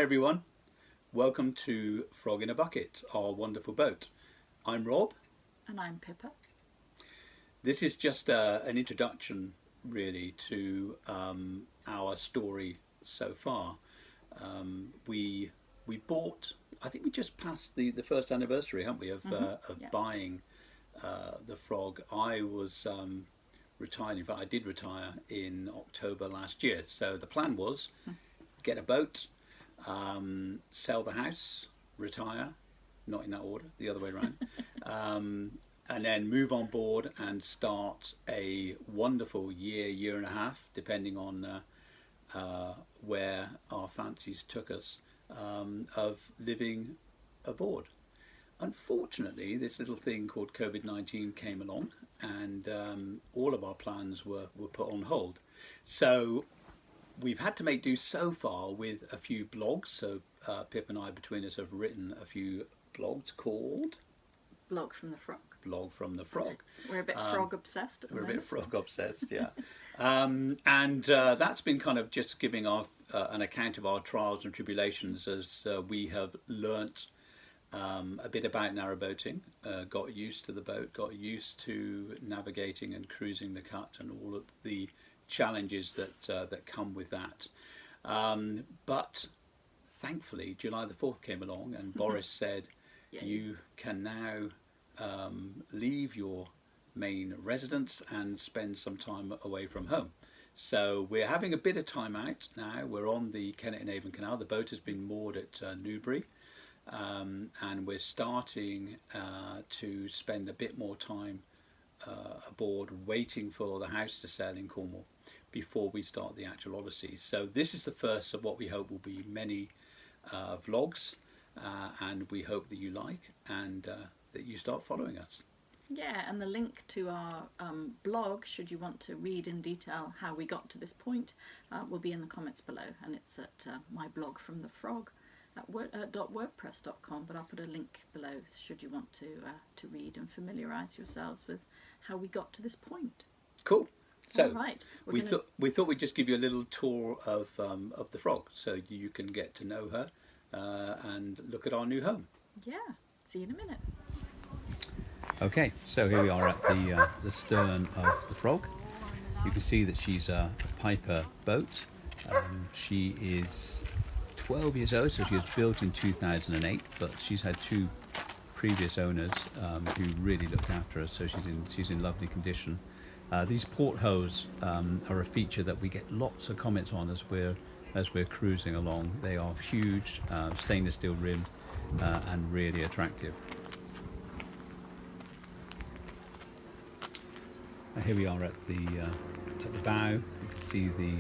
everyone, welcome to Frog in a Bucket, our wonderful boat. I'm Rob. And I'm Pippa. This is just an introduction really to our story so far. We bought, I think we just passed the first anniversary, haven't we, of buying the Frog. I was retired, in fact I did retire in October last year, so the plan was get a boat, sell the house, retire, not in that order, the other way around, and then move on board and start a wonderful year and a half, depending on where our fancies took us, of living aboard. Unfortunately, this little thing called COVID-19 came along, and all of our plans were put on hold. So we've had to make do so far with a few blogs. So Pip and I, between us, have written a few blogs called Blog from the Frog. Blog from the Frog. We're a bit frog obsessed at the moment. We're a bit frog obsessed, yeah. And that's been kind of just giving our an account of our trials and tribulations as we have learnt a bit about narrowboating, got used to the boat, got used to navigating and cruising the cut and all of the challenges that come with that. But thankfully, July the 4th came along and Boris said, you can now leave your main residence and spend some time away from home. So we're having a bit of time out now. We're on the Kennet and Avon Canal. The boat has been moored at Newbury. And we're starting to spend a bit more time aboard, waiting for the house to sell in Cornwall before we start the actual Odyssey. So this is the first of what we hope will be many vlogs, and we hope that you like and that you start following us. Yeah, and the link to our blog, should you want to read in detail how we got to this point, will be in the comments below, and it's at my blog from the frog at .wordpress.com, but I'll put a link below should you want to read and familiarise yourselves with how we got to this point. Cool. So right, we thought we'd just give you a little tour of the Frog, so you can get to know her and look at our new home. Yeah, see you in a minute. Okay, so here we are at the stern of the Frog. You can see that she's a Piper boat. She is 12 years old, so she was built in 2008, but she's had two previous owners who really looked after her, so she's in lovely condition. These portholes are a feature that we get lots of comments on as we're cruising along. They are huge, stainless steel rimmed, and really attractive. Here we are at the bow. You can see the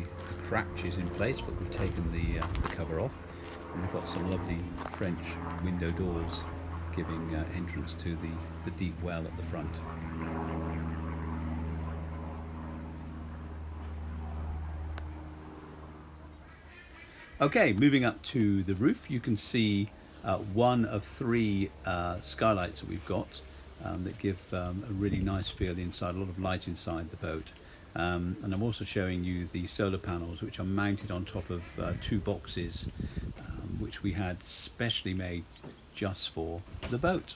cratch is in place, but we've taken the cover off, and we've got some lovely French window doors giving entrance to the deep well at the front. Okay, moving up to the roof, you can see one of three skylights that we've got that give a really nice feel inside, a lot of light inside the boat. And I'm also showing you the solar panels, which are mounted on top of two boxes, which we had specially made just for the boat.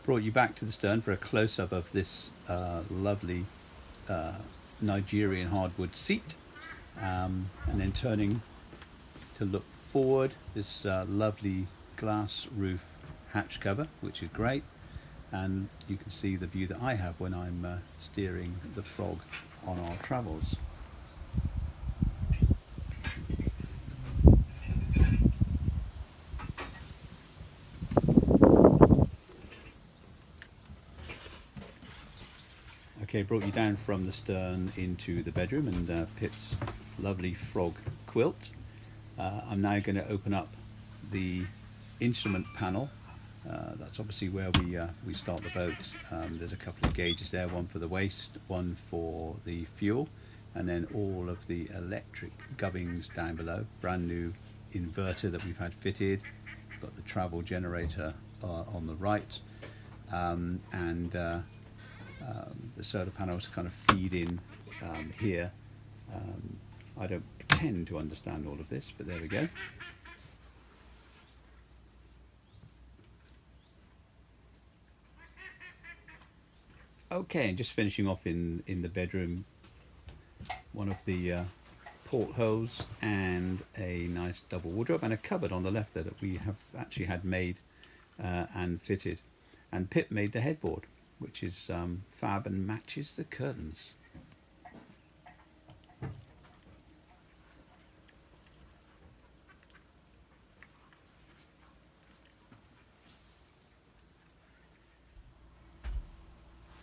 Brought you back to the stern for a close-up of this lovely Nigerian hardwood seat, and then turning to look forward, this lovely glass roof hatch cover, which is great, and you can see the view that I have when I'm steering the Frog on our travels. Okay, brought you down from the stern into the bedroom and Pip's lovely Frog quilt. I'm now going to open up the instrument panel. That's obviously where we start the boat. There's a couple of gauges there, one for the waste, one for the fuel, and then all of the electric gubbins down below. Brand new inverter that we've had fitted. We've got the travel generator on the right, and the solar panels kind of feed in here I don't pretend to understand all of this, but there we go. Okay, and just finishing off in the bedroom, one of the portholes and a nice double wardrobe and a cupboard on the left there that we have actually had made and fitted. And Pip made the headboard, which is fab and matches the curtains.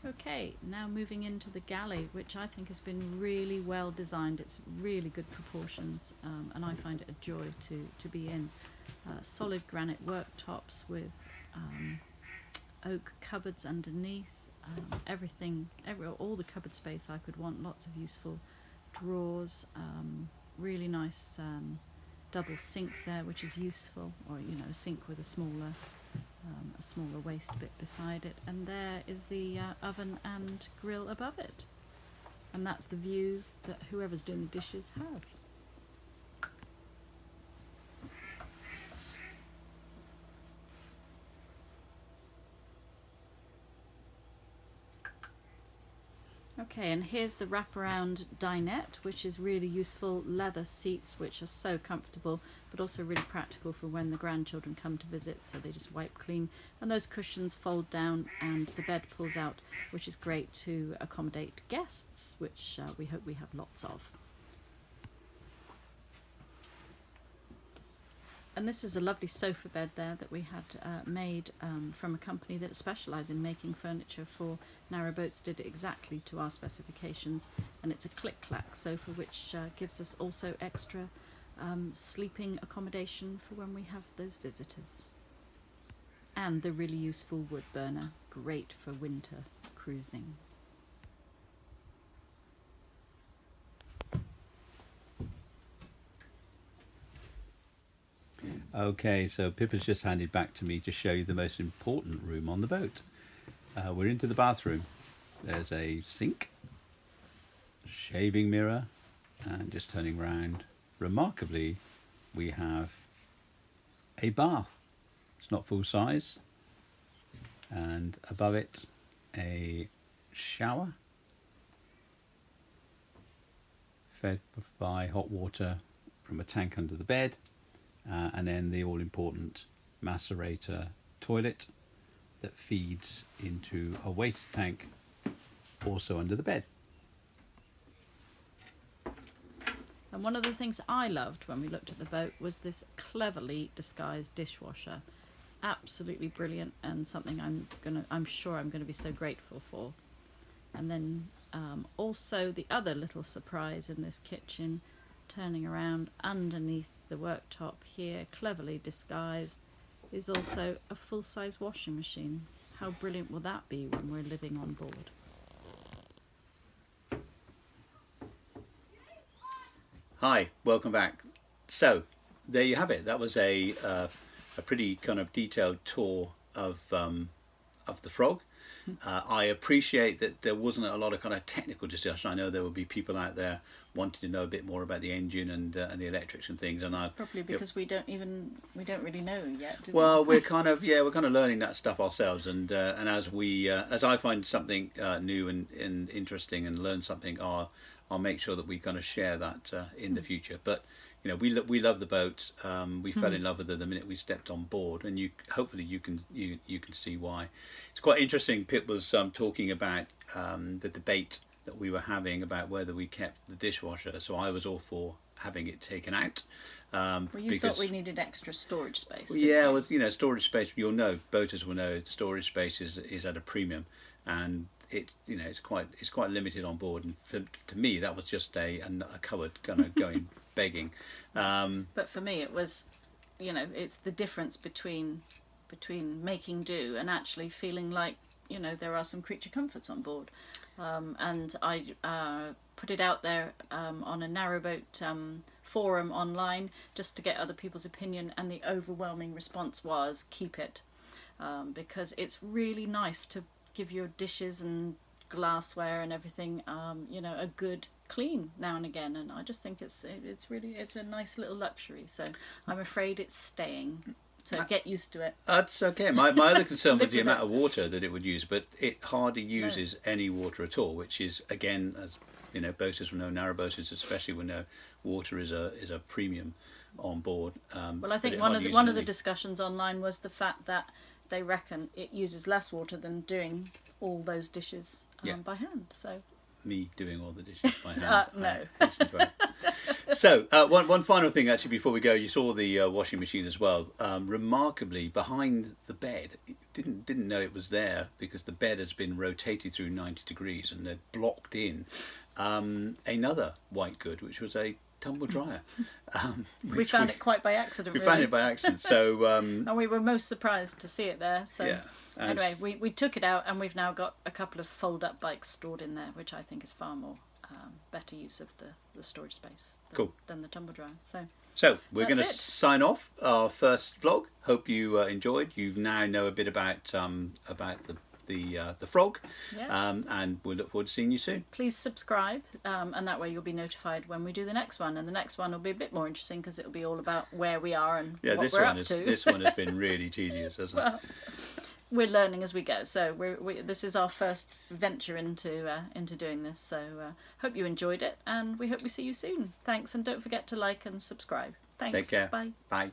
Okay, now moving into the galley, which I think has been really well designed. It's really good proportions, and I find it a joy to be in. Solid granite worktops with oak cupboards underneath. All the cupboard space I could want. Lots of useful drawers. Really nice double sink there, which is useful, or a sink with a smaller waste bit beside it, and there is the oven and grill above it, and that's the view that whoever's doing the dishes has. Okay, and here's the wraparound dinette, which is really useful. Leather seats, which are so comfortable, but also really practical for when the grandchildren come to visit, so they just wipe clean. And those cushions fold down and the bed pulls out, which is great to accommodate guests, which we hope we have lots of. And this is a lovely sofa bed there that we had made from a company that specialises in making furniture for narrowboats, did it exactly to our specifications, and it's a click-clack sofa which gives us also extra sleeping accommodation for when we have those visitors. And the really useful wood burner, great for winter cruising. Okay, so Pip has just handed back to me to show you the most important room on the boat. We're into the bathroom. There's a sink, shaving mirror, and just turning round, remarkably, we have a bath. It's not full size, and above it a shower fed by hot water from a tank under the bed. And then the all-important macerator toilet that feeds into a waste tank also under the bed. And one of the things I loved when we looked at the boat was this cleverly disguised dishwasher. Absolutely brilliant, and something I'm sure I'm gonna be so grateful for. And then also the other little surprise in this kitchen, turning around underneath the worktop here, cleverly disguised, is also a full-size washing machine. How brilliant will that be when we're living on board? Hi, welcome back. So there you have it. That was a pretty kind of detailed tour of the Frog. I appreciate that there wasn't a lot of kind of technical discussion. I know there will be people out there wanting to know a bit more about the engine and the electrics and things. And it's probably because we don't really know yet. Do well, we? we're kind of learning that stuff ourselves. And as I find something new and interesting and learn something, I'll make sure that we kind of share that in the future. But we love the boat. We fell in love with it the minute we stepped on board, and hopefully you can see why. It's quite interesting. Pip was talking about the debate that we were having about whether we kept the dishwasher. So I was all for having it taken out. Well, you thought we needed extra storage space. Yeah, well, storage space. You'll know, boaters will know, storage space is at a premium, and it's quite limited on board. And to me, that was just a cupboard kind of going begging. But for me, it was, it's the difference between making do and actually feeling like there are some creature comforts on board. And I put it out there on a narrowboat forum online just to get other people's opinion, and the overwhelming response was keep it, because it's really nice to give your dishes and glassware and everything a good clean now and again, and I just think it's a nice little luxury. So I'm afraid it's staying. So get used to it. That's okay. My other concern was Live the with amount it. of water that it would use, but it hardly uses any water at all, which is, again, as you know, boaters will know, narrowboaters especially will know, water is a premium on board. Well, I but think it one hardly of the uses any. discussions online was the fact that they reckon it uses less water than doing all those dishes Yeah. by hand. So Me doing all the dishes by hand. no. I hasten to add. So one final thing actually before we go, you saw the washing machine as well. Remarkably, behind the bed, didn't know it was there because the bed has been rotated through 90 degrees and they're blocked in another white good, which was a tumble dryer. We found it quite by accident. We really. found it by accident. So And we were most surprised to see it there. So yeah. And anyway, we took it out, and we've now got a couple of fold-up bikes stored in there, which I think is far more better use of the storage space than the tumble dryer. So we're That's going to it. sign off our first vlog. Hope you enjoyed. You now know a bit about the frog, and we'll look forward to seeing you soon. Please subscribe, and that way you'll be notified when we do the next one. And the next one will be a bit more interesting because it'll be all about where we are and what we're up to. This one has been really tedious, hasn't it? Well, we're learning as we go, so this is our first venture into doing this. So hope you enjoyed it, and we hope we see you soon. Thanks, and don't forget to like and subscribe. Thanks. Take care. Bye. Bye.